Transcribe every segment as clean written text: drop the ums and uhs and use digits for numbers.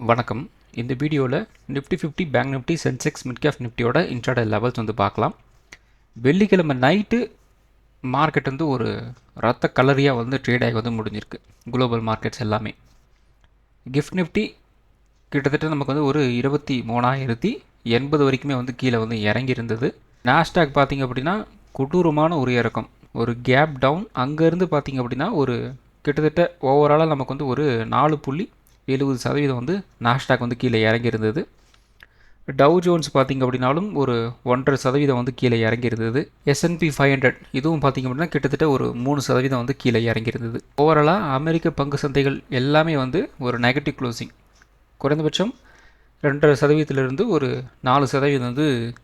வணக்கம். இந்த வீடியோவில் Nifty 50 bank Nifty Sensex mid cap நிஃப்டியோட இன்ட்ராடே லெவல்ஸ் வந்து பார்க்கலாம். வெள்ளிக்கிழமை நைட்டு மார்க்கெட் வந்து ஒரு ரத்த கலரியாக வந்து ட்ரேட் ஆகி வந்து முடிஞ்சிருக்கு. குளோபல் மார்க்கெட்ஸ் எல்லாமே. கிஃப்ட் நிஃப்டி கிட்டத்தட்ட நமக்கு வந்து ஒரு 23,080 வரைக்குமே வந்து கீழே வந்து இறங்கி இருந்தது. நாஸ்டாக் பார்த்திங்க அப்படின்னா கொடூரமான ஒரு இறக்கம், ஒரு கேப் டவுன். அங்கேருந்து பார்த்திங்க அப்படின்னா ஒரு கிட்டத்தட்ட ஓவராலாக நமக்கு வந்து ஒரு 4.70% வந்து நாஸ்டாக் வந்து கீழே இறங்கியிருந்தது. டவ் ஜோன்ஸ் பார்த்திங்க அப்படின்னாலும் ஒரு 1.5% வந்து கீழே இறங்கியிருந்தது. S&P 500 இதுவும் பார்த்திங்க அப்படின்னா கிட்டத்தட்ட ஒரு 3% வந்து கீழே இறங்கியிருந்தது. ஓவராலாக அமெரிக்க பங்கு சந்தைகள் எல்லாமே வந்து ஒரு நெகட்டிவ் க்ளோசிங், குறைந்தபட்சம் 2.5%லிருந்து ஒரு 4% வந்து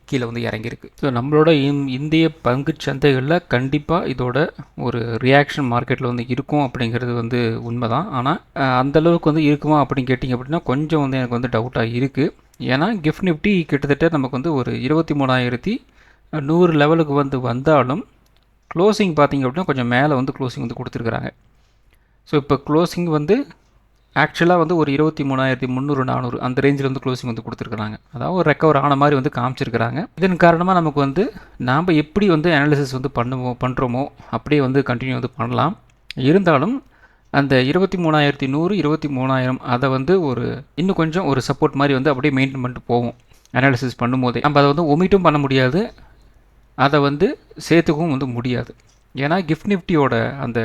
கீழே வந்து இறங்கியிருக்கு. ஸோ நம்மளோட இந்திய பங்கு சந்தைகளில் கண்டிப்பாக இதோட ஒரு ரியாக்ஷன் மார்க்கெட்டில் வந்து இருக்கும் அப்படிங்கிறது வந்து உண்மை தான். ஆனால் அந்தளவுக்கு வந்து இருக்குமா அப்படின்னு கேட்டிங்க அப்படின்னா கொஞ்சம் வந்து எனக்கு வந்து டவுட்டாக இருக்குது. ஏன்னா கிஃப்ட் நிஃப்டி கிட்டத்தட்ட நமக்கு வந்து ஒரு 23,100 லெவலுக்கு வந்து வந்தாலும் க்ளோசிங் பார்த்திங்க அப்படின்னா கொஞ்சம் மேலே வந்து க்ளோசிங் வந்து கொடுத்துருக்குறாங்க. ஸோ இப்போ க்ளோசிங் வந்து ஆக்சுவலாக வந்து ஒரு 23,300 400 அந்த ரேஞ்சில் வந்து க்ளோசிங் வந்து கொடுத்துருக்குறாங்க. அதாவது ஒரு ரெக்கவர் ஆன மாதிரி வந்து காமிச்சிருக்கிறாங்க. இதன் காரணமாக நமக்கு வந்து நாம் எப்படி வந்து அனாலிசிஸ் வந்து பண்ணுறோமோ அப்படியே வந்து கண்டினியூ வந்து பண்ணலாம். இருந்தாலும் அந்த 23,100 23,000 அதை வந்து ஒரு இன்னும் கொஞ்சம் ஒரு சப்போர்ட் மாதிரி வந்து அப்படியே மெயின்டைன் பண்ணிட்டு போவோம். அனாலிசிஸ் பண்ணும்போதே நம்ம அதை வந்து ஒமிட்டும் பண்ண முடியாது, அதை வந்து சேர்த்துக்கவும் வந்து முடியாது. ஏன்னா கிஃப்ட் நிஃப்டியோட அந்த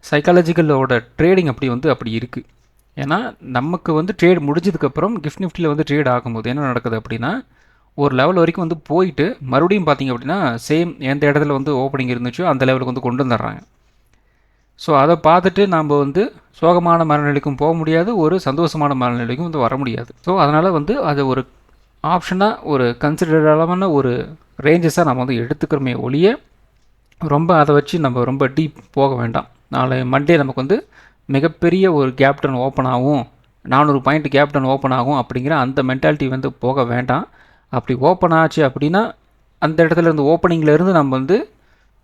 சைக்காலஜிக்கலோட ட்ரேடிங் அப்படி இருக்குது. ஏன்னா நமக்கு வந்து ட்ரேட் முடிஞ்சதுக்கப்புறம் கிஃப்ட் நிஃப்டியில் வந்து ட்ரேட் ஆகும்போது என்ன நடக்குது அப்படின்னா ஒரு லெவல் வரைக்கும் வந்து போயிட்டு மறுபடியும் பார்த்திங்க அப்படின்னா சேம் எந்த இடத்துல வந்து ஓப்பனிங் இருந்துச்சோ அந்த லெவலுக்கு வந்து கொண்டு வந்துடுறாங்க. ஸோ அதை பார்த்துட்டு நம்ம வந்து சோகமான மனநிலைக்கும் போக முடியாது, ஒரு சந்தோஷமான மனநிலைக்கும் வந்து வர முடியாது. ஸோ அதனால் வந்து அதை ஒரு ஆப்ஷனாக ஒரு கன்சிடரபிளான ஒரு ரேஞ்சஸாக நம்ம வந்து எடுத்துக்கிறோமே ஒழிய ரொம்ப அதை வச்சு நம்ம ரொம்ப டீப் போக வேண்டாம். நாளை மண்டே நமக்கு வந்து மிகப்பெரிய ஒரு கேப் டவுன் ஓப்பன் ஆகும், 400 பாயிண்ட் கேப் டவுன் ஓப்பன் ஆகும் அப்படிங்கிற அந்த மென்டாலிட்டி வந்து போக வேண்டாம். அப்படி ஓப்பன் ஆச்சு அப்படின்னா அந்த இடத்துல இருந்து ஓப்பனிங்லேருந்து நம்ம வந்து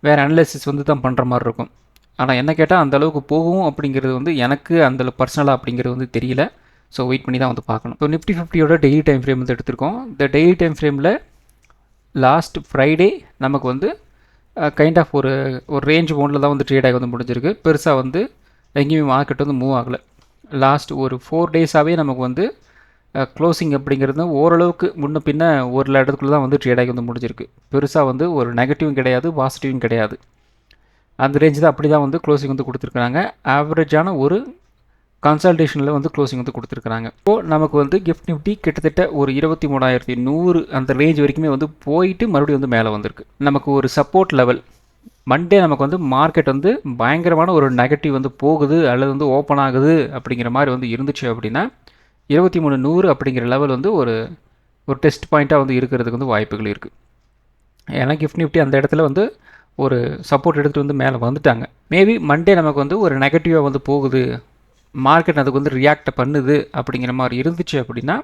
வேறு அனலைசிஸ் வந்து தான் பண்ணுற மாதிரி இருக்கும். ஆனால் என்ன கேட்டால் அந்தளவுக்கு போகும் அப்படிங்கிறது வந்து எனக்கு அந்த பர்சனலாக அப்படிங்கிறது வந்து தெரியல. ஸோ வெயிட் பண்ணி தான் வந்து பார்க்கணும். ஸோ நிஃப்டி 50யோட டெய்லி டைம் ஃப்ரேம் வந்து எடுத்திருக்கோம். இந்த டெய்லி டைம் ஃப்ரேமில் லாஸ்ட் ஃப்ரைடே நமக்கு வந்து கைண்ட் ஆஃப் ஒரு ரேஞ்ச் ஒன்றில் தான் வந்து ட்ரேட் ஆகி வந்து முடிஞ்சிருக்கு. பெருசாக வந்து எங்கேயுமே மார்க்கெட் வந்து மூவ் ஆகலை. லாஸ்ட் ஒரு 4 டேஸாகவே நமக்கு வந்து க்ளோசிங் அப்படிங்கிறது ஓரளவுக்கு முன்ன பின்ன ஒரு இடத்துக்குள்ள தான் வந்து ட்ரேட் ஆகி வந்து முடிஞ்சிருக்கு. பெருசாக வந்து ஒரு நெகட்டிவும் கிடையாது, பாசிட்டிவும் கிடையாது. அந்த ரேஞ்சு தான் அப்படி தான் வந்து க்ளோசிங் வந்து கொடுத்துருக்குறாங்க. ஆவரேஜான ஒரு கன்சல்டேஷனில் வந்து க்ளோசிங் வந்து கொடுத்துருக்குறாங்க. இப்போது நமக்கு வந்து கிஃப்ட் நிஃப்டி கிட்டத்தட்ட ஒரு 23,100 அந்த ரேஞ்ச் வரைக்குமே வந்து போயிட்டு மறுபடியும் வந்து மேலே வந்திருக்கு. நமக்கு ஒரு சப்போர்ட் லெவல் மண்டே நமக்கு வந்து மார்க்கெட் வந்து பயங்கரமான ஒரு நெகட்டிவ் வந்து போகுது அல்லது வந்து ஓப்பன் ஆகுது அப்படிங்கிற மாதிரி வந்து இருந்துச்சு அப்படின்னா 23,100 அப்படிங்கிற லெவல் வந்து ஒரு டெஸ்ட் பாயிண்ட்டாக வந்து இருக்கிறதுக்கு வந்து வாய்ப்புகள் இருக்குது. ஏன்னா கிஃப்ட் நிஃப்டி அந்த இடத்துல வந்து ஒரு சப்போர்ட் எடுத்துகிட்டு வந்து மேலே வந்துட்டாங்க. மேபி மண்டே நமக்கு வந்து ஒரு நெகட்டிவாக வந்து போகுது, மார்க்கெட் அதுக்கு வந்து ரியாக்ட் பண்ணுது அப்படிங்கிற மாதிரி இருந்துச்சு அப்படின்னா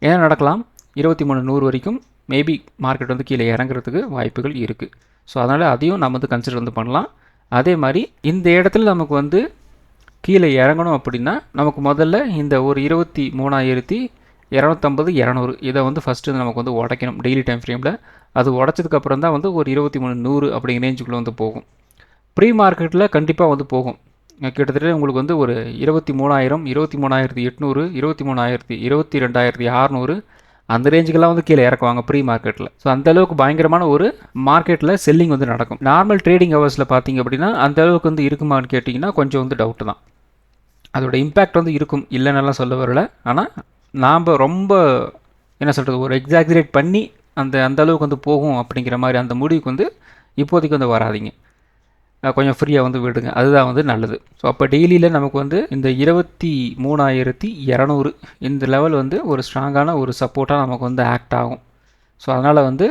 என்ன நடக்கலாம், 23,100 வரைக்கும் மேபி மார்க்கெட் வந்து கீழே இறங்குறதுக்கு வாய்ப்புகள் இருக்குது. ஸோ அதனால் அதையும் நம்ம வந்து கன்சிடர் வந்து பண்ணலாம். அதே மாதிரி இந்த இடத்துல நமக்கு வந்து கீழே இறங்கணும் அப்படின்னா நமக்கு முதல்ல இந்த ஒரு 23,250 200 இதை வந்து ஃபஸ்ட்டு நமக்கு வந்து உடைக்கணும் டெய்லி டைம் ஃப்ரேமில். அது உடச்சதுக்கப்புறம் தான் வந்து ஒரு 23,100 அப்படிங்கிற ரேஞ்சுக்குள்ளே வந்து போகும். ப்ரீ மார்க்கெட்டில் கண்டிப்பாக வந்து போகும். கிட்டத்தட்ட உங்களுக்கு வந்து ஒரு 23,000 23,800 23,000 22,600 அந்த ரேஞ்சுக்கெல்லாம் வந்து கீழே இறக்குவாங்க ப்ரீ மார்க்கெட்டில். ஸோ அந்தளவுக்கு பயங்கரமான ஒரு மார்க்கெட்டில் செல்லிங் வந்து நடக்கும். நார்மல் ட்ரேடிங் ஹவர்ஸில் பார்த்திங்க அப்படின்னா அந்தளவுக்கு வந்து இருக்குமான்னு கேட்டிங்கன்னா கொஞ்சம் வந்து டவுட்டு தான். அதோட இம்பேக்ட் வந்து இருக்கும், இல்லைன்னெல்லாம் சொல்ல வரல. ஆனால் நாம் ரொம்ப என்ன சொல்கிறது, ஒரு எக்ஸாக்ரேட் பண்ணி அந்த அளவுக்கு வந்து போகும் அப்படிங்கிற மாதிரி அந்த முடிவுக்கு வந்து இப்போதைக்கு வந்து வராதிங்க. கொஞ்சம் ஃப்ரீயாக வந்து விடுங்க, அதுதான் வந்து நல்லது. ஸோ அப்போ டெய்லியில் நமக்கு வந்து இந்த 23,200 இந்த லெவல் வந்து ஒரு ஸ்ட்ராங்கான ஒரு சப்போர்ட்டாக நமக்கு வந்து ஆக்ட் ஆகும். ஸோ அதனால் வந்து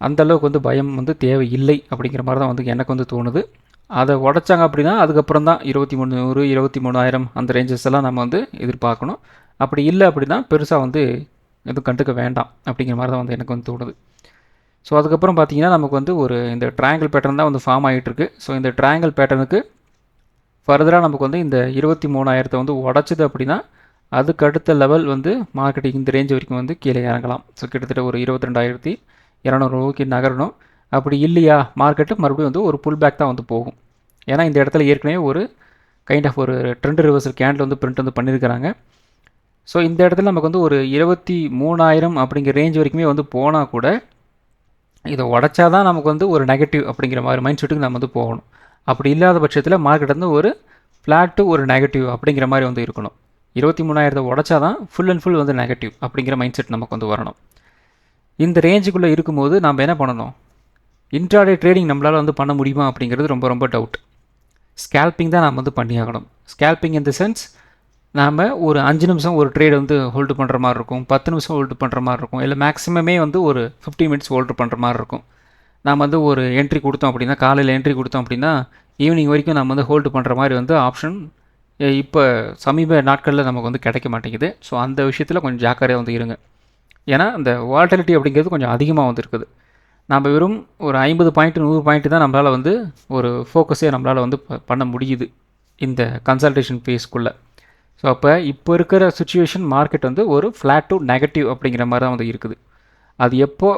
அந்தளவுக்கு வந்து பயம் வந்து தேவையில்லை அப்படிங்கிற மாதிரி தான் வந்து எனக்கு வந்து தோணுது. அதை உடச்சாங்க அப்படின்னா அதுக்கப்புறம் தான் 23,100 23,000 அந்த ரேஞ்சஸ் எல்லாம் நம்ம வந்து எதிர்பார்க்கணும். அப்படி இல்லை அப்படின்னா பெருசாக வந்து எதுவும் கண்டுக்க வேண்டாம் அப்படிங்கிற மாதிரி தான் வந்து எனக்கு வந்து தோணுது. ஸோ அதுக்கப்புறம் பார்த்திங்கன்னா நமக்கு வந்து ஒரு இந்த ட்ரையாங்கிள் பேட்டர்ன் தான் வந்து ஃபார்ம் ஆகிட்டுருக்கு. ஸோ இந்த ட்ரையாங்கிள் பேட்டர்னுக்கு ஃபர்தராக நமக்கு வந்து இந்த 23,000 வந்து உடச்சிது அப்படின்னா அதுக்கு அடுத்த லெவல் வந்து மார்க்கெட் இந்த ரேஞ்ச் வரைக்கும் வந்து கீழே இறங்கலாம். ஸோ கிட்டத்தட்ட ஒரு 22,200 ரூபாய்க்கு நகரணும். அப்படி இல்லையா மார்க்கெட்டு மறுபடியும் வந்து ஒரு புல் பேக் தான் வந்து போகும். ஏன்னா இந்த இடத்துல ஏற்கனவே ஒரு கைண்ட் ஆஃப் ஒரு ட்ரெண்ட் ரிவர்சல் கேண்டில் வந்து பிரிண்ட் வந்து பண்ணியிருக்கிறாங்க. ஸோ இந்த இடத்துல நமக்கு வந்து ஒரு 23,000 அப்படிங்கிற ரேஞ்ச் வரைக்குமே வந்து போனால் கூட இதை உடச்சா தான் நமக்கு வந்து ஒரு நெகட்டிவ் அப்படிங்கிற மாதிரி மைண்ட் செட்டுக்கு நம்ம வந்து போகணும். அப்படி இல்லாத பட்சத்தில் மார்க்கெட் வந்து ஒரு ஃப்ளாட் டு ஒரு நெகட்டிவ் அப்படிங்கிற மாதிரி வந்து இருக்கணும். 23,000 உடச்சா தான் ஃபுல் அண்ட் ஃபுல் வந்து நெகட்டிவ் அப்படிங்கிற மைண்ட் செட் நமக்கு வந்து வரணும். இந்த ரேஞ்சுக்குள்ளே இருக்கும்போது நம்ம என்ன பண்ணணும், இன்ட்ராடே ட்ரேடிங் நம்மளால் வந்து பண்ண முடியுமா அப்படிங்கிறது ரொம்ப ரொம்ப டவுட். ஸ்கேல்பிங் தான் நாம் வந்து பண்ணியாகணும். ஸ்கேல்பிங் இன் த சென்ஸ் நாம் ஒரு 5 நிமிஷம் ஒரு ட்ரேட் வந்து ஹோல்டு பண்ணுற மாதிரி இருக்கும், 10 நிமிஷம் ஹோல்டு பண்ணுற மாதிரி இருக்கும், இல்லை மேக்ஸிமமே வந்து ஒரு 15 மினிட்ஸ் ஹோல்டு பண்ணுற மாதிரி இருக்கும். நாம் வந்து ஒரு என்ட்ரி கொடுத்தோம் அப்படின்னா, காலையில் என்ட்ரி கொடுத்தோம் அப்படின்னா ஈவினிங் வரைக்கும் நம்ம வந்து ஹோல்டு பண்ணுற மாதிரி வந்து ஆப்ஷன் இப்போ சமீப நாட்களில் நமக்கு வந்து கிடைக்க மாட்டேங்குது. ஸோ அந்த விஷயத்தில் கொஞ்சம் ஜாக்கிரதையாக வந்து இருங்க. ஏன்னா இந்த வாலட்டிலிட்டி அப்படிங்கிறது கொஞ்சம் அதிகமாக வந்து இருக்குது. நம்ம வெறும் ஒரு 50 பாயிண்ட் 100 பாயிண்ட் தான் நம்மளால் வந்து ஒரு ஃபோக்கஸே நம்மளால் வந்து பண்ண முடியுது இந்த கன்சல்டேஷன் ஃபேஸ்க்குள்ளே. ஸோ அப்போ இப்போ இருக்கிற சுச்சுவேஷன் மார்க்கெட் வந்து ஒரு ஃப்ளாட் டு நெகட்டிவ் அப்படிங்கிற மாதிரி தான் வந்து இருக்குது. அது எப்போ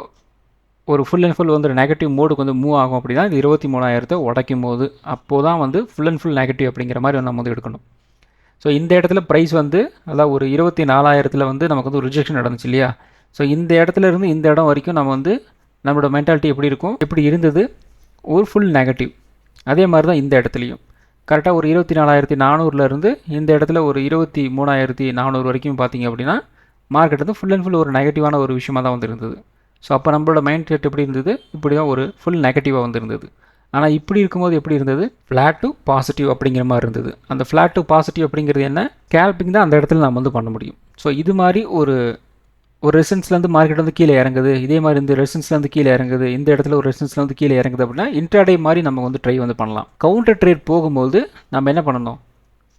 ஒரு ஃபுல் அண்ட் ஃபுல் வந்து நெகட்டிவ் மோடுக்கு வந்து மூவ் ஆகும் அப்படின்னா இந்த 23,000 உடைக்கும் போது அப்போது தான் வந்து ஃபுல் அண்ட் ஃபுல் நெகட்டிவ் அப்படிங்கிற மாதிரி நம்ம வந்து எடுக்கணும். ஸோ இந்த இடத்துல ப்ரைஸ் வந்து அதாவது ஒரு 24,000 வந்து நமக்கு வந்து ஒரு ரிஜெக்ஷன் நடந்துச்சு இல்லையா. ஸோ இந்த இடத்துல இருந்து இந்த இடம் வரைக்கும் நம்ம வந்து நம்மளோட மென்டாலிட்டி எப்படி இருக்கும், எப்படி இருந்தது, ஒரு ஃபுல் நெகட்டிவ். அதே மாதிரி தான் இந்த இடத்துலையும் கரெக்டாக ஒரு 24,400 இந்த இடத்துல ஒரு 23,400 வரைக்கும் பார்த்தீங்க அப்படின்னா மார்க்கெட் வந்து ஃபுல் அண்ட் ஃபுல் ஒரு நெகட்டிவான ஒரு விஷயமாக தான் வந்து இருந்தது. ஸோ அப்போ நம்மளோட மைண்ட் செட் எப்படி இருந்தது, இப்படி தான் ஒரு ஃபுல் நெகட்டிவாக வந்து இருந்தது. ஆனால் இப்படி இருக்கும்போது எப்படி இருந்தது, ஃப்ளாட் டு பாசிட்டிவ் அப்படிங்கிற மாதிரி இருந்தது. அந்த ஃப்ளாட் டு பாசிட்டிவ் அப்படிங்கிறது என்ன, ஸ்கேல்பிங் தான் அந்த இடத்துல நம்ம வந்து பண்ண முடியும். ஸோ இது மாதிரி ஒரு ரெசிஸ்டன்ஸ்லேருந்து மார்க்கெட் வந்து கீழே இறங்குது, இதே மாதிரி இந்த ரெசிஸ்டன்ஸ்லேருந்து கீழே இறங்குது, இந்த இடத்துல ஒரு ரெசிஸ்டன்ஸ்லேருந்து கீழே இறங்குது அப்படின்னா இன்ட்ராடே மாதிரி நம்ம வந்து ட்ரை வந்து பண்ணலாம். கவுண்டர் ட்ரேட் போகும்போது நம்ம என்ன பண்ணணும்,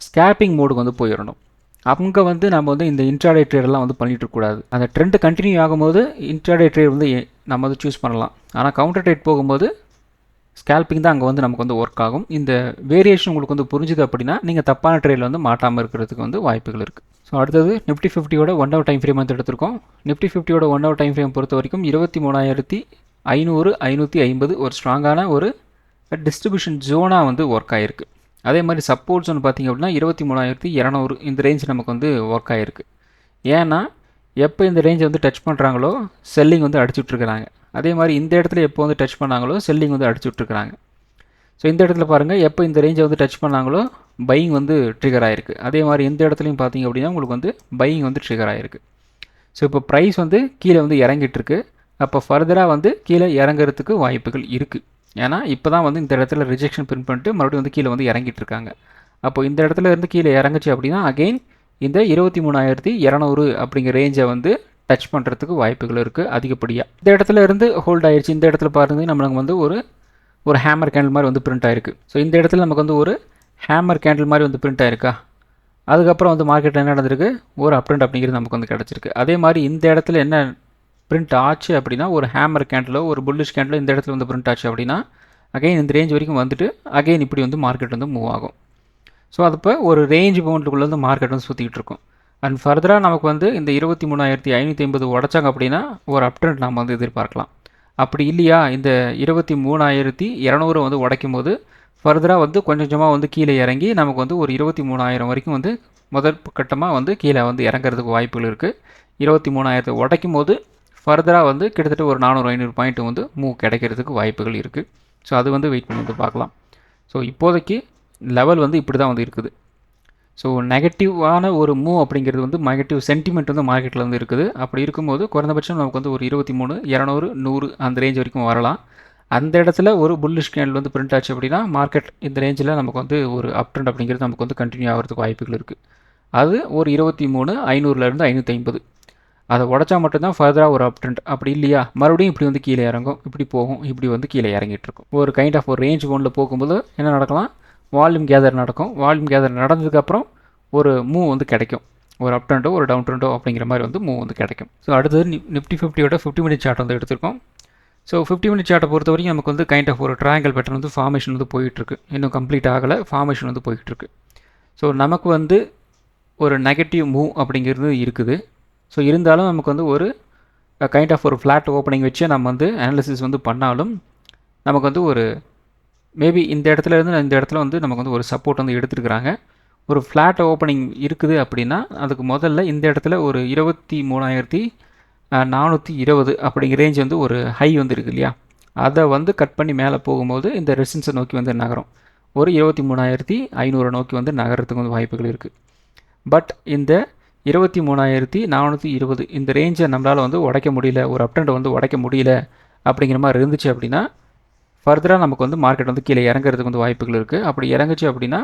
ஸ்கேல்பிங் மோடுக்கு வந்து போயிடணும். அங்கே வந்து நம்ம வந்து இந்த இன்ட்ராடே ட்ரேடெல்லாம் வந்து பண்ணிகிட்டு இருக்கக்கூடாது. அந்த ட்ரெண்ட் கண்டினியூ ஆகும்போது இன்ட்ராடே ட்ரேட் வந்து நம்ம வந்து சூஸ் பண்ணலாம். ஆனால் கவுண்டர் ட்ரேட் போகும்போது ஸ்கேல்பிங் தான் அங்கே வந்து நமக்கு வந்து ஒர்க் ஆகும். இந்த வேரியேஷன் உங்களுக்கு வந்து புரிஞ்சுது அப்படின்னா நீங்கள் தப்பான ட்ரேடில் வந்து மாட்டாமல் இருக்கிறதுக்கு வந்து வாய்ப்புகள் இருக்குது. ஸோ அடுத்தது நிஃப்டி 50யோட 1 ஹவர் டைம் ஃப்ரேம் வந்து எடுத்திருக்கோம். நிஃப்டி 50யோட 1 ஹவர் டைம் ஃப்ரேம் பொறுத்த வரைக்கும் 23,500 550 ஒரு ஸ்ட்ராங்கான ஒரு டிஸ்ட்ரிபியூஷன் ஜோனாக வந்து ஒர்க் ஆகிருக்கு. அதே மாதிரி சப்போர்ட்ஸ் ஒன்று பார்த்திங்க அப்படின்னா 23,200 இந்த ரேஞ்ச் நமக்கு வந்து ஒர்க் ஆகிருக்கு. ஏன்னா எப்போ இந்த ரேஞ்சை வந்து டச் பண்ணுறாங்களோ செல்லிங் வந்து அடிச்சுட்ருக்குறாங்க. அதே மாதிரி இந்த இடத்துல எப்போ வந்து டச் பண்ணாங்களோ செல்லிங் வந்து அடிச்சுட்ருக்குறாங்க. ஸோ இந்த இடத்துல பாருங்கள், எப்போ இந்த ரேஞ்சை வந்து டச் பண்ணாங்களோ பையிங் வந்து ட்ரிகர் ஆகிருக்கு. அதே மாதிரி இந்த இடத்துலையும் பார்த்தீங்க அப்படின்னா உங்களுக்கு வந்து பையிங் வந்து ட்ரிகர் ஆகிருக்கு. ஸோ இப்போ ப்ரைஸ் வந்து கீழே வந்து இறங்கிட்டுருக்கு. அப்போ ஃபர்தராக வந்து கீழே இறங்குறதுக்கு வாய்ப்புகள் இருக்குது. ஏன்னா இப்போ தான் வந்து இந்த இடத்துல ரிஜெக்ஷன் பிரிண்ட் பண்ணிட்டு மறுபடியும் வந்து கீழே வந்து இறங்கிட்டு இருக்காங்க. அப்போ இந்த இடத்துல இருந்து கீழே இறங்குச்சு அப்படின்னா அகெயின் இந்த 23,200 அப்படிங்கிற ரேஞ்சை வந்து டச் பண்ணுறதுக்கு வாய்ப்புகள் இருக்குது அதிகப்படியாக. இந்த இடத்துல இருந்து ஹோல்ட் ஆயிடுச்சு. இந்த இடத்துல பாருங்க நம்மளுக்கு வந்து ஒரு ஹேமர் கேண்டில் மாதிரி வந்து பிரிண்ட் ஆயிருக்கு. ஸோ இந்த இடத்துல நமக்கு வந்து ஒரு ஹேமர் கேண்டில் மாதிரி வந்து பிரிண்ட் ஆயிருக்கா. அதுக்கப்புறம் வந்து மார்க்கெட்டில் என்ன நடந்திருக்கு, ஒரு அப் ட்ரெண்ட் அப்படிங்கிறது நமக்கு வந்து கிடச்சிருக்கு. அதே மாதிரி இந்த இடத்துல என்ன பிரிண்ட் ஆச்சு அப்படின்னா ஒரு ஹேமர் கேண்டிலோ ஒரு புல்லிஷ் கேண்டிலோ இந்த இடத்துல வந்து பிரிண்ட் ஆச்சு அப்படின்னா அகைன் இந்த ரேஞ்ச் வரைக்கும் வந்துட்டு அகைன் இப்படி வந்து மார்க்கெட் வந்து மூவ் ஆகும். ஸோ அது இப்போ ஒரு ரேஞ்ச் பவுண்டுக்குள்ளே வந்து மார்க்கெட் வந்து சுற்றிக்கிட்டு இருக்கும். அண்ட் ஃபர்தராக நமக்கு வந்து இந்த 23,550 உடச்சாங்க அப்படின்னா ஒரு அப் ட்ரெண்ட் நம்ம வந்து எதிர்பார்க்கலாம். அப்படி இல்லையா இந்த 23,200 வந்து உடைக்கும் போது ஃபர்தராக வந்து கொஞ்சம் கொஞ்சமாக வந்து கீழே இறங்கி நமக்கு வந்து ஒரு 23,000 வரைக்கும் வந்து முதல் கட்டமாக வந்து கீழே வந்து இறங்குறதுக்கு வாய்ப்புகள் இருக்குது. 23,000 உடைக்கும் போது ஃபர்தராக வந்து கிட்டத்தட்ட ஒரு 400-500 பாயிண்ட் வந்து மூவ் கிடைக்கிறதுக்கு வாய்ப்புகள் இருக்குது. ஸோ அது வந்து வெயிட் பண்ணி வந்து பார்க்கலாம். ஸோ இப்போதைக்கு லெவல் வந்து இப்படி தான் வந்து இருக்குது. ஸோ நெகட்டிவான ஒரு மூவ் அப்படிங்கிறது வந்து நெகட்டிவ் சென்டிமெண்ட் வந்து மார்க்கெட்டில் வந்து இருக்குது. அப்படி இருக்கும்போது குறைந்தபட்சம் நமக்கு வந்து ஒரு 23,200 100 அந்த ரேஞ்ச் வரைக்கும் வரலாம். அந்த இடத்துல ஒரு புல்லிஷ் கேண்டில் வந்து பிரிண்ட் ஆச்சு அப்படின்னா மார்க்கெட் இந்த ரேஞ்சில் நமக்கு வந்து ஒரு அப் ட்ரெண்ட் அப்படிங்கிறது நமக்கு வந்து கண்டினியூ ஆகிறதுக்கு வாய்ப்புகள் இருக்குது. அது ஒரு 23,500 550 அதை உடச்சா மட்டும்தான் ஃபர்தராக ஒரு அப் ட்ரெண்ட். அப்படி இல்லையா மறுபடியும் இப்படி வந்து கீழே இறங்கும், இப்படி போகும், இப்படி வந்து கீழே இறங்கிட்டு இருக்கும். ஒரு கைண்ட் ஆஃப் ஒரு ரேஞ்ச் ஒன்றில் போகும்போது என்ன நடக்கலாம், வால்யூம் கேதர் நடக்கும். வால்யூம் கேதர் நடந்ததுக்கப்புறம் ஒரு மூவ் வந்து கிடைக்கும், ஒரு அப் ட்ரெண்டோ ஒரு டவுன் ட்ரெண்டோ அப்படிங்கிற மாதிரி வந்து மூவ் வந்து கிடைக்கும். ஸோ அடுத்தது நிஃப்டி 50யோட 50 மினிட் சார்ட் வந்து எடுத்திருக்கோம். ஸோ 50 மினிட் சார்ட்டை பொறுத்த வரைக்கும் நமக்கு வந்து கைண்ட் ஆஃப் ஒரு ட்ரையாங்கல் பேட்டர்ன் வந்து ஃபார்மேஷன் வந்து போயிட்டுருக்கு. இன்னும் கம்ப்ளீட் ஆகலை, ஃபார்மேஷன் வந்து போயிட்டுருக்கு. ஸோ நமக்கு வந்து ஒரு நெகட்டிவ் மூவ் அப்படிங்கிறது இருக்குது. ஸோ இருந்தாலும் நமக்கு வந்து ஒரு கைண்ட் ஆஃப் ஒரு ஃப்ளாட் ஓப்பனிங் வச்சு நம்ம வந்து அனாலிசிஸ் வந்து பண்ணாலும் நமக்கு வந்து ஒரு மேபி இந்த இடத்துல இருந்து இந்த இடத்துல வந்து நமக்கு வந்து ஒரு சப்போர்ட் வந்து எடுத்துருக்குறாங்க. ஒரு ஃப்ளாட் ஓப்பனிங் இருக்குது அப்படின்னா அதுக்கு முதல்ல இந்த இடத்துல ஒரு 23,420 அப்படிங்கிற ரேஞ்ச் வந்து ஒரு ஹை வந்து இருக்குது இல்லையா, அதை வந்து கட் பண்ணி மேலே போகும்போது இந்த ரெசிஸ்டன்ஸை நோக்கி வந்து நகரும். ஒரு 23,500 நோக்கி வந்து நகரத்துக்கு வந்து வாய்ப்புகள் இருக்குது. பட் இந்த 23,420 இந்த ரேஞ்சை நம்மளால் வந்து உடைக்க முடியல, ஒரு அப் ட்ரெண்டை வந்து உடைக்க முடியல அப்படிங்கிற மாதிரி இருந்துச்சு அப்படின்னா ஃபர்தராக நமக்கு வந்து மார்க்கெட் வந்து கீழே இறங்குறதுக்கு வந்து வாய்ப்புகள் இருக்குது. அப்படி இறங்குச்சு அப்படின்னா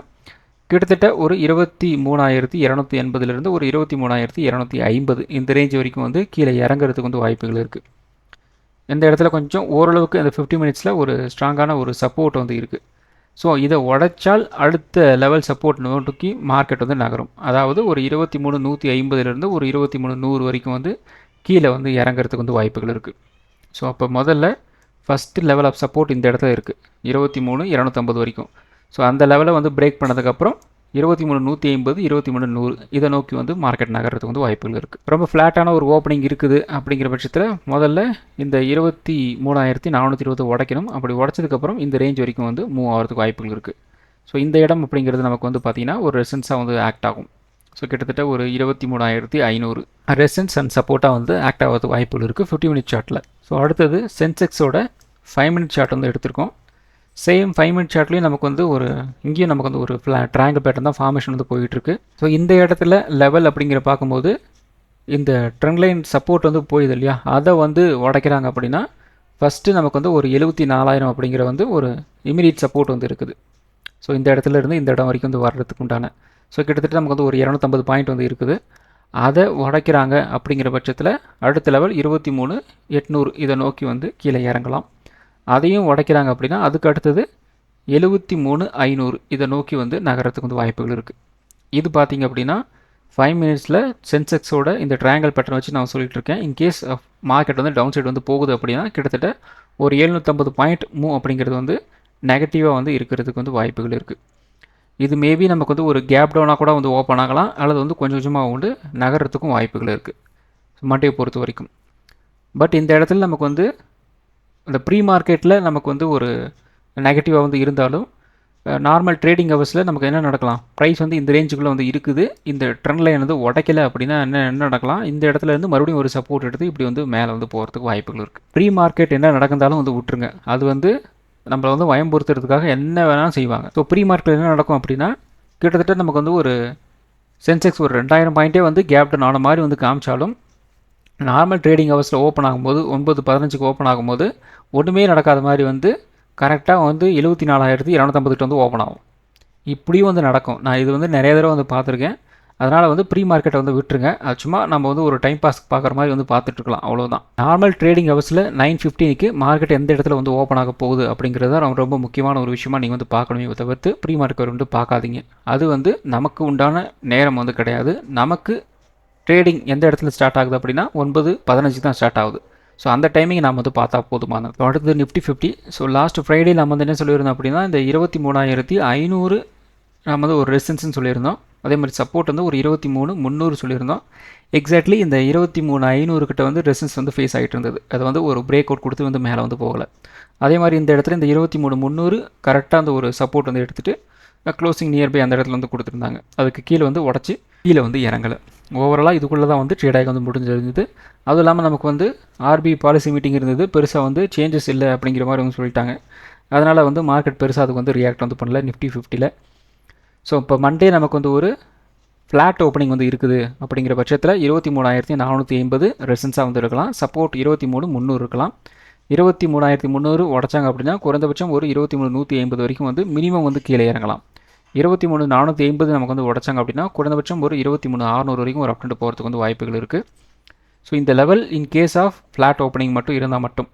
கிட்டத்தட்ட ஒரு 23,280 ஒரு 23,250 இந்த ரேஞ்ச் வரைக்கும் வந்து கீழே இறங்குறதுக்கு வந்து வாய்ப்புகள் இருக்குது. இந்த இடத்துல கொஞ்சம் ஓரளவுக்கு அந்த 50 மினிட்ஸில் ஒரு ஸ்ட்ராங்கான ஒரு சப்போர்ட் வந்து இருக்குது. ஸோ இதை உடைச்சால் அடுத்த லெவல் சப்போர்ட் நோக்கி மார்க்கெட் வந்து நகரும். அதாவது ஒரு 23,150 ஒரு 23,100 வரைக்கும் வந்து கீழே வந்து இறங்குறதுக்கு வந்து வாய்ப்புகள் இருக்குது. ஸோ அப்போ முதல்ல ஃபஸ்ட்டு லெவல் ஆஃப் சப்போர்ட் இந்த இடத்துல இருக்குது 23,250 வரைக்கும். ஸோ அந்த லெவலை வந்து பிரேக் பண்ணதுக்கப்புறம் 23,150 23,100 இதை நோக்கி வந்து மார்க்கெட் நகர்றதுக்கு வந்து வாய்ப்புகள் இருக்குது. ரொம்ப ஃப்ளாட்டான ஒரு ஓப்பனிங் இருக்குது அப்படிங்கிற பட்சத்தில் முதல்ல இந்த 23,420 உடைக்கணும். அப்படி உடைச்சதுக்கப்புறம் இந்த ரேஞ்ச் வரைக்கும் வந்து மூவ் ஆகிறதுக்கு வாய்ப்புகள் இருக்குது. ஸோ இந்த இடம் அப்படிங்கிறது நமக்கு வந்து பார்த்திங்கன்னா ஒரு ரெசன்ஸாக வந்து ஆக்ட் ஆகும். ஸோ கிட்டத்தட்ட ஒரு 23,500 ரெசன்ஸ் அண்ட் சப்போர்ட்டாக வந்து ஆக்ட் ஆகிறதுக்கு வாய்ப்புகள் இருக்குது 50 மினிட் சார்ட்டில். ஸோ அடுத்தது சென்செக்ஸோட 5 மினிட் சார்ட் வந்து எடுத்திருக்கோம். சேம் 5 மினிட் சார்ட்லேயும் நமக்கு வந்து இங்கேயும் நமக்கு வந்து ஒரு ட்ரையாங்கிள் பேட்டர்ன் தான் ஃபார்மேஷன் வந்து போயிட்டுருக்கு. ஸோ இந்த இடத்துல லெவல் அப்படிங்கிற பார்க்கும்போது இந்த ட்ரெண்ட் லைன் சப்போர்ட் வந்து போயுது இல்லையா, அதை வந்து உடைக்கிறாங்க அப்படின்னா ஃபஸ்ட்டு நமக்கு வந்து ஒரு 74,000 அப்படிங்கிற வந்து ஒரு இமீடியட் சப்போர்ட் வந்து இருக்குது. ஸோ இந்த இடத்துல இருந்து இந்த இடம் வரைக்கும் வந்து வர்றதுக்கு உண்டான ஸோ கிட்டத்தட்ட நமக்கு வந்து ஒரு 250 பாயிண்ட் வந்து இருக்குது. அதை உடைக்கிறாங்க அப்படிங்கிற பட்சத்தில் அடுத்த லெவல் 23,800 இதை நோக்கி வந்து கீழே இறங்கலாம். அதையும் உடைக்கிறாங்க அப்படின்னா அதுக்கு அடுத்தது 73,500 இதை நோக்கி வந்து நகரத்துக்கு வந்து வாய்ப்புகள் இருக்குது. இது பார்த்திங்க அப்படின்னா 5 மினிட்ஸில் சென்செக்ஸோட இந்த ட்ரையாங்கிள் பேட்டர்ன் வச்சு நான் சொல்லிட்டு இருக்கேன். இன்கேஸ் மார்க்கெட் வந்து டவுன் சைடு வந்து போகுது அப்படின்னா கிட்டத்தட்ட ஒரு 750 பாயிண்ட் மூவ் அப்படிங்கிறது வந்து நெகட்டிவாக வந்து இருக்கிறதுக்கு வந்து வாய்ப்புகள் இருக்குது. இது மேபி நமக்கு வந்து ஒரு கேப் டவுனாக கூட வந்து ஓப்பன் ஆகலாம், அல்லது வந்து கொஞ்சம் கொஞ்சமாக வந்து நகரத்துக்கும் வாய்ப்புகள் இருக்குது மண்டே பொறுத்த வரைக்கும். பட் இந்த இடத்துல நமக்கு வந்து இந்த ப்ரீ மார்க்கெட்டில் நமக்கு வந்து ஒரு நெகட்டிவாக வந்து இருந்தாலும் நார்மல் ட்ரேடிங் ஹவர்ஸில் நமக்கு என்ன நடக்கலாம், ப்ரைஸ் வந்து இந்த ரேஞ்சுக்குள்ளே வந்து இருக்குது, இந்த ட்ரெண்ட் லைன் வந்து உடைக்கலை அப்படின்னா என்ன நடக்கலாம், இந்த இடத்துல இருந்து மறுபடியும் ஒரு சப்போர்ட் எடுத்து இப்படி வந்து மேலே வந்து போகிறதுக்கு வாய்ப்புகள் இருக்குது. ப்ரீ மார்க்கெட் என்ன நடந்தாலும் வந்து விட்டுருங்க, அது வந்து நம்மளை வந்து பயம்படுத்துறதுக்காக என்ன வேணாலும் செய்வாங்க. ஸோ ப்ரீ மார்க்கெட் என்ன நடக்கும் அப்படின்னா கிட்டத்தட்ட நமக்கு வந்து ஒரு சென்செக்ஸ் ஒரு 2,000 பாயிண்ட்டே வந்து கேப் டவுன் ஆன மாதிரி வந்து காமிச்சாலும் நார்மல் ட்ரேடிங் ஹவர்ஸில் ஓப்பன் ஆகும்போது 9:15 ஓப்பன் ஆகும்போது ஒன்றுமே நடக்காத மாதிரி வந்து கரெக்டாக வந்து 74,250 வந்து ஓப்பன் ஆகும். இப்படியும் வந்து நடக்கும். நான் இது வந்து நிறைய தடவை வந்து பார்த்துருக்கேன். அதனால் வந்து ப்ரீ மார்க்கெட்டை வந்து விட்டுருங்க. அது சும்மா நம்ம வந்து ஒரு டைம் பாஸ் பார்க்குற மாதிரி வந்து பார்த்துட்ருக்கலாம், அவ்வளோதான். நார்மல் ட்ரேடிங் ஹவர்ஸில் 9:15 மார்க்கெட் எந்த இடத்துல வந்து ஓப்பன் ஆக போகுது அப்படிங்கிறது தான் ரொம்ப முக்கியமான ஒரு விஷயமா நீங்கள் வந்து பார்க்கணுமே தவிர்த்து ப்ரீ மார்க்கெட் வந்து பார்க்காதீங்க. அது வந்து நமக்கு உண்டான நேரம் வந்து கிடையாது. நமக்கு ட்ரேடிங் எந்த இடத்துல ஸ்டார்ட் ஆகுது அப்படின்னா 9:15 தான் ஸ்டார்ட் ஆகுது. ஸோ அந்த டைமிங் நம்ம வந்து பார்த்தா போதுமானது. அடுத்தது நிஃப்டி 50. ஸோ லாஸ்ட் ஃப்ரைடே நம்ம வந்து என்ன சொல்லியிருந்தோம் அப்படின்னா இந்த 23,500 நம்ம வந்து ஒரு ரெசிஸ்டன்ஸ்னு சொல்லியிருந்தோம். அதே மாதிரி சப்போர்ட் வந்து ஒரு 23,300 சொல்லியிருந்தோம். எக்ஸாக்ட்லி இந்த 23,500 கிட்ட வந்து ரெசிஸ்டன்ஸ் வந்து ஃபேஸ் ஆகிட்டு இருந்தது. அது வந்து ஒரு பிரேக் அவுட் கொடுத்து வந்து மேலே வந்து போகலை. அதே மாதிரி இந்த இடத்துல இந்த 23,300 கரெக்டாக அந்த ஒரு சப்போர்ட் வந்து எடுத்துகிட்டு க்ளோசிங் நியர்பை அந்த இடத்துல வந்து கொடுத்துருந்தாங்க. அதுக்கு கீழே வந்து உடச்சி கீழே வந்து இறங்கலை. ஓவராலாக இதுக்குள்ளே தான் வந்து ட்ரேடாகி வந்து முடிஞ்சிருந்தது. அதுவும் இல்லாமல் நமக்கு வந்து ஆர்பிஐ பாலிசி மீட்டிங் இருந்தது, பெருசாக வந்து சேஞ்சஸ் இல்லை அப்படிங்கிற மாதிரி வந்து சொல்லிட்டாங்க. அதனால் வந்து மார்க்கெட் பெருசாக அதுக்கு வந்து ரியாக்ட் வந்து பண்ணல நிஃப்டி 50ல். ஸோ இப்போ மண்டே நமக்கு வந்து ஒரு ஃப்ளாட் ஓப்பனிங் வந்து இருக்குது அப்படிங்கிற பட்சத்தில் 23,450 ரெசன்ஸாக வந்து இருக்கலாம். சப்போர்ட் 23,300 இருக்கலாம். 23,300 உடச்சாங்க அப்படின்னா குறைந்தபட்சம் ஒரு 23,150 வரைக்கும் வந்து மினிமம் வந்து கீழே இறங்கலாம். 23,450 நமக்கு வந்து உடச்சாங்க அப்படின்னா குறைந்தபட்சம் ஒரு 23,600 வரைக்கும் ஒரு அப்டெண்ட் போகிறதுக்கு வந்து வாய்ப்புகள் இருக்குது. ஸோ இந்த level in case of flat opening மட்டும் இருந்தால் மட்டும்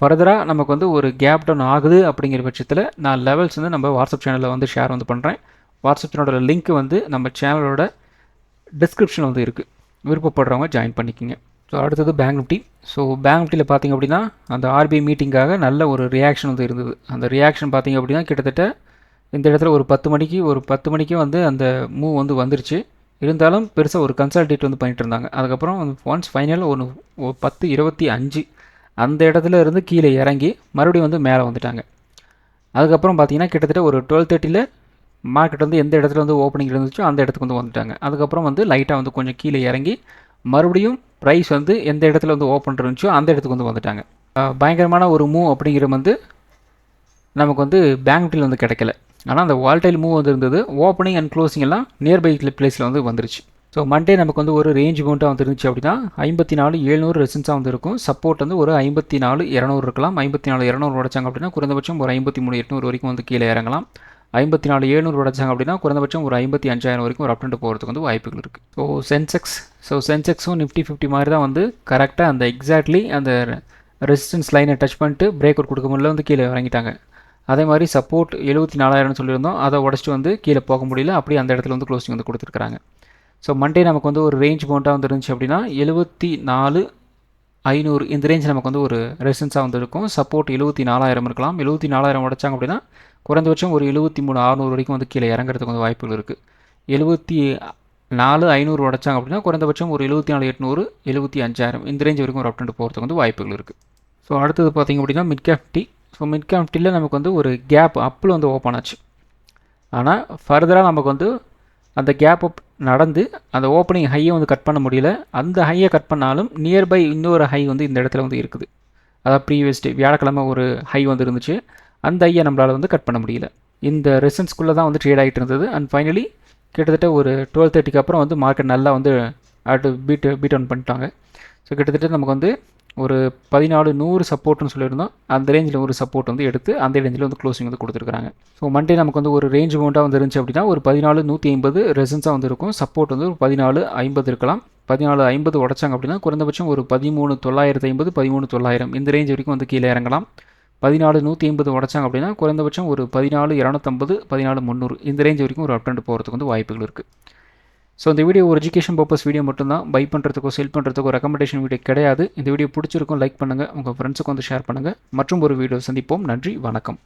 ஃபர்தராக நமக்கு வந்து ஒரு கேப் டவுன் ஆகுது அப்படிங்கிற பட்சத்தில் நான் லெவல்ஸ் வந்து நம்ம வாட்ஸ்அப் சேனலில் வந்து ஷேர் வந்து பண்ணுறேன். வாட்ஸ்அப் சேனலோட லிங்க் வந்து நம்ம சேனலோட டிஸ்கிரிப்ஷனில் வந்து இருக்குது, விருப்பப்படுறவங்க ஜாயின் பண்ணிக்கோங்க. ஸோ அடுத்தது பேங்க் நிஃப்டி. ஸோ பேங்க் நிஃப்டியில் பார்த்திங்க அப்படின்னா அந்த ஆர்பிஐ மீட்டிங்காக நல்ல ஒரு ரியாக்ஷன் வந்து இருந்தது. அந்த ரியாக்ஷன் பார்த்திங்க அப்படின்னா கிட்டத்தட்ட இந்த இடத்துல ஒரு 10 மணிக்கு வந்து அந்த மூவ் வந்து வந்துருச்சு. இருந்தாலும் பெருசாக ஒரு கன்சால்டேட் வந்து பண்ணிட்டு இருந்தாங்க. அதுக்கப்புறம் ஒன்ஸ் ஃபைனலாக ஒரு 10.25 அந்த இடத்துல இருந்து கீழே இறங்கி மறுபடியும் வந்து மேலே வந்துட்டாங்க. அதுக்கப்புறம் பார்த்தீங்கன்னா கிட்டத்தட்ட ஒரு 12:30 மார்க்கெட் வந்து எந்த இடத்துல வந்து ஓப்பனிங் இருந்துச்சோ அந்த இடத்துக்கு வந்து வந்துட்டாங்க. அதுக்கப்புறம் வந்து லைட்டாக வந்து கொஞ்சம் கீழே இறங்கி மறுபடியும் ப்ரைஸ் வந்து எந்த இடத்துல வந்து ஓப்பன் இருந்துச்சோ அந்த இடத்துக்கு வந்து வந்துட்டாங்க. பயங்கரமான ஒரு மூவ் அப்படிங்கிற வந்து நமக்கு வந்து பேங்க் நிஃப்டியில் வந்து கிடைக்கல. ஆனால் அந்த வால்டைல் மூவ் வந்து இருந்தது. ஓப்பனிங் அண்ட் க்ளோசிங் எல்லாம் நியர்பை பிளேஸில் வந்து வந்துருச்சு. ஸோ மண்டே நமக்கு வந்து ஒரு ரேஞ்ச் மவுண்ட்டாக வந்து இருந்துச்சு அப்படின்னா 54,700 ரெசன்ஸாக வந்து இருக்கும். சப்போர்ட் வந்து ஒரு 54,200 இருக்கலாம். 54,200 உடைச்சாங்க அப்படின்னா குறைந்தபட்சம் ஒரு 53,800 வரைக்கும் வந்து கீழே இறங்கலாம். 54,700 உடைச்சாங்க அப்படின்னா குறைந்தபட்சம் ஒரு 55,000 வரைக்கும் ஒரு அப் ட்ரெண்ட் போகிறதுக்கு வந்து வாய்ப்புகள் இருக்குது. சென்செக்ஸும் நிஃப்டி 50 மாதிரி தான் வந்து கரெக்டாக அந்த எக்ஸாக்ட்லி அந்த ரெசிஸ்டன்ஸ் லைனை டச் பண்ணிட்டு பிரேக் அவுட் கொடுக்க முடியல வந்து கீழே இறங்கிட்டாங்க. அதே மாதிரி சப்போர்ட் 74,000 சொல்லியிருந்தோம், அதை உடச்சிட்டு வந்து கீழே போக முடியல. அப்படியே அந்த இடத்துல வந்து க்ளோசிங் வந்து கொடுத்துருக்காங்க. ஸோ மண்டே நமக்கு வந்து ஒரு ரேஞ்ச் மவுண்ட்டாக வந்து இருந்துச்சு அப்படின்னா 74,500 இந்த ரேஞ்ச் நமக்கு வந்து ஒரு ரெசிஸ்டன்ஸாக வந்து இருக்கும். சப்போர்ட் 74,000 இருக்கலாம். 74,000 உடைச்சாங்க அப்படின்னா குறைந்தபட்சம் ஒரு 73,600 வரைக்கும் வந்து கீழே இறங்குறதுக்கு வந்து வாய்ப்புகள் இருக்குது. 74,500 உடைச்சாங்க அப்படின்னா குறைந்தபட்சம் ஒரு 74,800 75,000 இந்த ரேஞ்ச் வரைக்கும் ஒரு அப் ட்ரெண்ட் போகிறதுக்கு வந்து வாய்ப்புகள் இருக்குது. ஸோ அடுத்தது பார்த்திங்க அப்படின்னா mid cap Nifty. So mid cap நிஃப்டியில் நமக்கு வந்து ஒரு கேப் அப்பில் வந்து ஓப்பன் ஆச்சு. ஆனால் ஃபர்தராக நமக்கு வந்து அந்த கேப் அப் நடந்து அந்த ஓப்பனிங் ஹையை வந்து கட் பண்ண முடியல. அந்த ஹையை கட் பண்ணாலும் நியர்பை இன்னொரு ஹை வந்து இந்த இடத்துல வந்து இருக்குது. அதாவது ப்ரீவியஸ் டே வியாழக்கிழமை ஒரு ஹை வந்து இருந்துச்சு. அந்த ஹையை நம்மளால் வந்து கட் பண்ண முடியல. இந்த ரெசன்ஸ்குள்ளே தான் வந்து ட்ரேட் ஆகிட்டு இருந்தது. அண்ட் ஃபைனலி கிட்டத்தட்ட ஒரு 12:30க்கு அப்புறம் வந்து மார்க்கெட் நல்லா வந்து பீட் ஆன் பண்ணிட்டாங்க. ஸோ கிட்டத்தட்ட நமக்கு வந்து ஒரு 14,100 சப்போர்ட்னு சொல்லியிருந்தோம். அந்த ரேஞ்சில் ஒரு சப்போர்ட் வந்து எடுத்து அந்த ரேஞ்சில் வந்து க்ளோசிங் வந்து கொடுத்துருக்காங்க. ஸோ மண்டே நமக்கு வந்து ஒரு ரேஞ்ச் மவுண்ட்டாக வந்து இருந்துச்சு அப்படின்னா ஒரு 14,150 ரெசன்ஸாக வந்து இருக்கும். சப்போர்ட் வந்து ஒரு 14,50 இருக்கலாம். 14,50 உடைச்சாங்க அப்படின்னா குறைந்தபட்சம் ஒரு 13,950 13,900 இந்த ரேஞ்ச் வரைக்கும் வந்து கீழே இறங்கலாம். 14,150 உடைச்சாங்க அப்படின்னா குறைந்தபட்சம் ஒரு 14,250 14,300 இந்த ரேஞ்ச் வரைக்கும் ஒரு அப் ட்ரெண்ட் போகிறதுக்கு வந்து வாய்ப்புகள் இருக்குது. ஸோ இந்த வீடியோ ஒரு எஜுகேஷன் பர்பஸ் வீடியோ மட்டும்தான். பை பண்ணுறதுக்கோ செல் பண்ணுறதுக்கோ ரெக்கமெண்டேஷன் வீடியோ கிடையாது. இந்த வீடியோ பிடிச்சிருக்கும் லைக் பண்ணுங்கள், உங்கள் ஃப்ரெண்ட்ஸுக்கு வந்து ஷேர் பண்ணுங்கள். மற்றும் ஒரு வீடியோ சந்திப்போம். நன்றி, வணக்கம்.